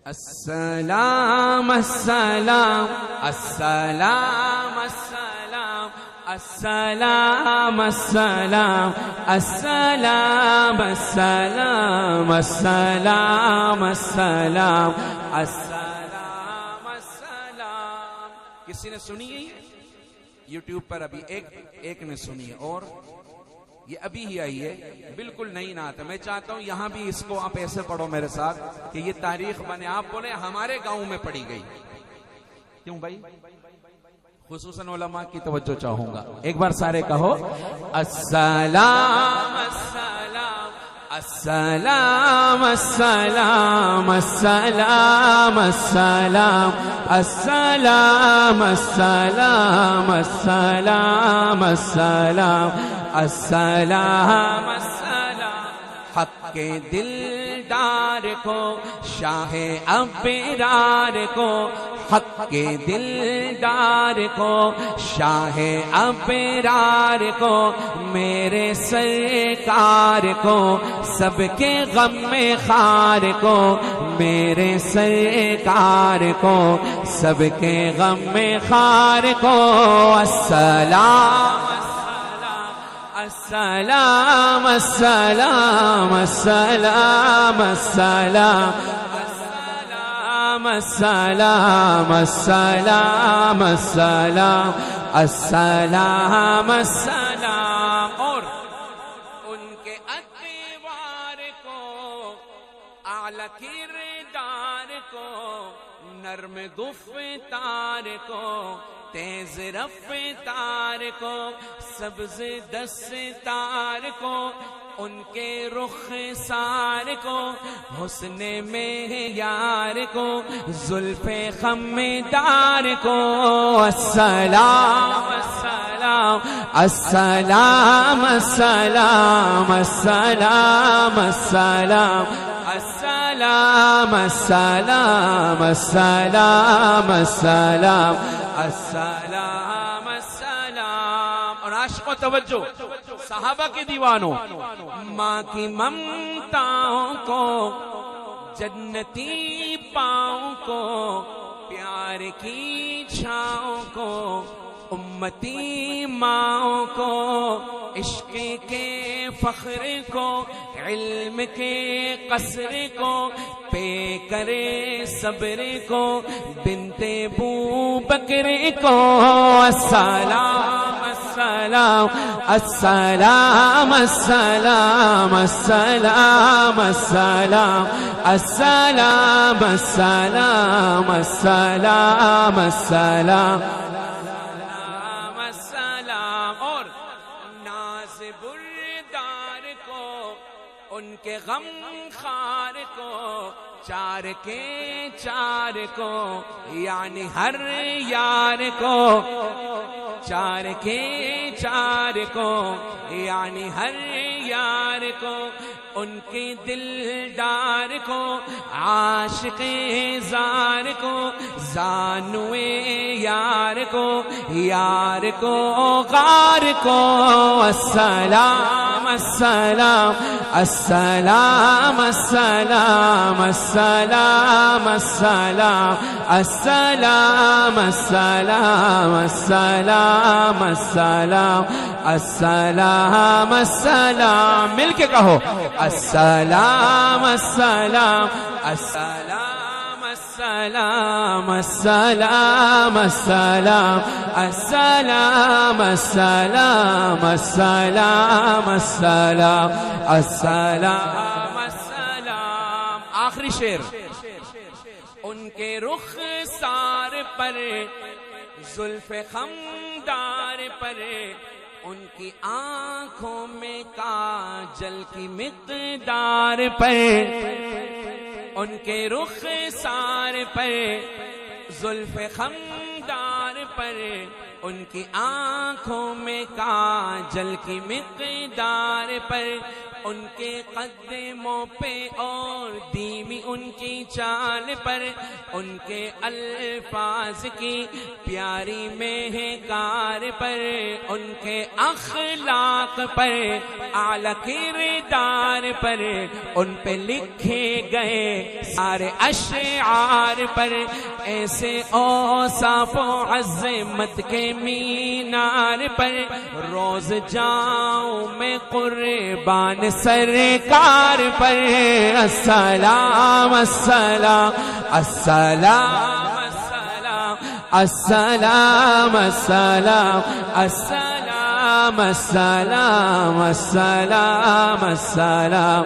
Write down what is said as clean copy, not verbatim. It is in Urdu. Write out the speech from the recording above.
السلام السلام السلام السلام السلام السلام السلام السلام السلام السلام السلام السلام. کسی نے سنی ہے یوٹیوب پر؟ ابھی ایک نے سنی ہے، اور یہ ابھی ہی آئی ہے، بالکل نئی نعت ہے. میں چاہتا ہوں یہاں بھی اس کو آپ ایسے پڑھو میرے ساتھ کہ یہ تاریخ بنے. آپ بولے ہمارے گاؤں میں پڑھی گئی. کیوں بھائی؟ خصوصاً علماء کی توجہ چاہوں گا. ایک بار سارے کہو السلام السلام السلام السلام السلام السلام السلام السلام السلام السلام السلام السلام. حق کے دلدار کو، شاہ ابرار کو، حق کے دلدار کو، شاہ ابرار کو، میرے سرکار کو، سب کے غم میں خار کو، میرے سرکار کو، سب کے غم میں خار کو. السلام السلام السلام السلام السلام السلام السلام السلام السلام السلام. اور ان کے ادوار کو، اعلی کردار کو، نرم گفتار کو، تیز رفتار کو، سبز دستار کو، ان کے رخسار کو، حسن معیار کو، زلف خمدار کو. السلام السلام السلام السلام السلام السلام السلام السلام السلام السلام السلام السلام. اور عاشقوں توجہ، صحابہ کے دیوانوں، ماں کی ممتاؤں کو، جنتی پاؤں کو، پیار کی چھاؤں کو، امتی ماؤں کو، عشق کے فخر کو، علم کے قصر کو، پے کرے صبر کو، بنت بو بکر کو. السلام السلام السلام السلام السلام السلام السلام السلام السلام السلام السلام. اور ناز بردار کو، ان کے غم خار کو، چار کے چار کو، یعنی ہر یار کو، چار کے چار کو، یعنی ہر یار کو، ان کے دلدار کو، عاشق زار کو، زانوے یار کو، یار کو غار کو. السلام السلام السلام السلام السلام السلام السلام السلام السلام السلام السلام السلام. مل کے کہو السلام السلام السلام السلام السلام السلام السلام السلام السلام السلام السلام السلام. آخری شعر. ان کے رخسار پر، زلف خمدار پر، ان کی آنکھوں میں کاجل کی مقدار پر، ان کے رخسار پر، زلف خمدار پر، ان کی آنکھوں میں کاجل کی مقدار پر، ان کے قدموں پہ اور دھیمی ان کی چال پر، ان کے الفاظ کی پیاری مہکار پر، ان کے اخلاق پر، اعلی کردار پر، ان پہ لکھے گئے سارے اشعار پر، ایسے اوصاف و عظمت کے مینار پر روز جاؤں میں قربان سرکار پر۔ السلام السلام السلام السلام السلام السلام السلام السلام السلام السلام